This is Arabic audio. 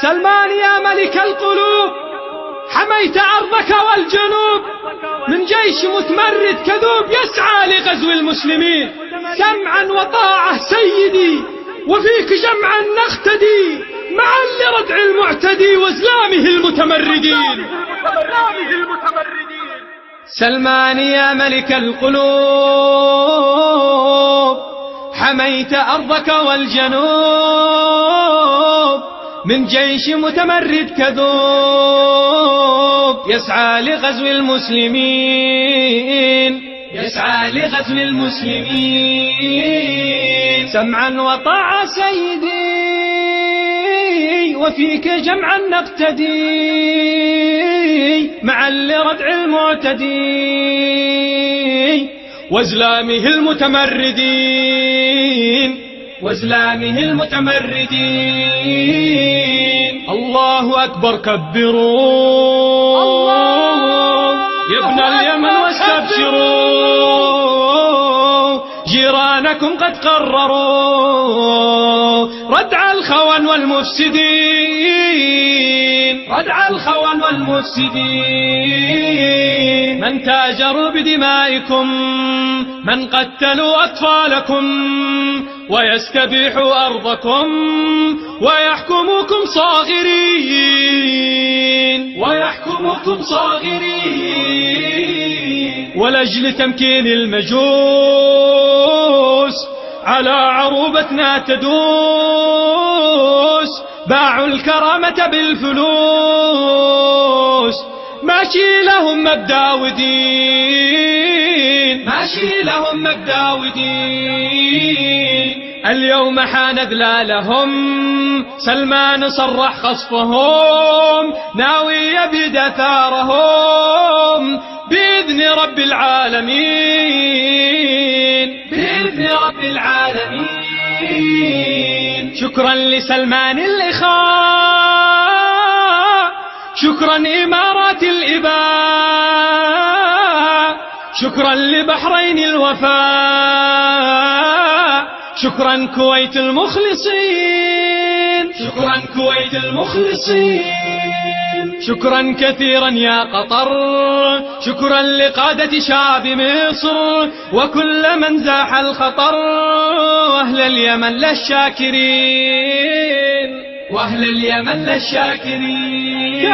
سلمان يا ملك القلوب، حميت أرضك والجنوب من جيش متمرد كذوب يسعى لغزو المسلمين. سمعا وطاعة سيدي، وفيك جمعا نقتدي معا لردع المعتدي وازلامه المتمردين. سلمان يا ملك القلوب، حميت أرضك والجنوب من جيش متمرد كذوب يسعى لغزو المسلمين، يسعى لغزو المسلمين. سمعا وطاعة سيدي، وفيك جمعا نقتدي معا لردع المعتدي وازلامه المتمردين، وازلامه المتمردين. الله أكبر كبروا يا ابن اليمن واستبشروا، جيرانكم قد قرروا ردع الخون والمفسدين، ردع الخون والمفسدين. من تاجروا بدمائكم، من قتلوا أطفالكم ويستبيحوا أرضكم ويحكموكم صاغرين، ويحكموكم صاغرين. ولأجل تمكين المجوس على عروبتنا تدوس، باعوا الكرامة بالفلوس. ماشي لهم مبدأ ودين، ماشي لهم مبدأ ودين. اليوم حان ذلالهم، سلمان صرح خصفهم، ناوي يبيد ثارهم بإذن رب العالمين، بإذن رب العالمين. شكرا لسلمان الإخاء، شكرا إمارات الإباء، شكرا لبحرين الوفاء، شكرا كويت المخلصين، شكرا كويت المخلصين. شكرا كثيرا يا قطر، شكرا لقادة شعب مصر وكل من زاح الخطر، وأهل اليمن للشاكرين، وأهل اليمن للشاكرين.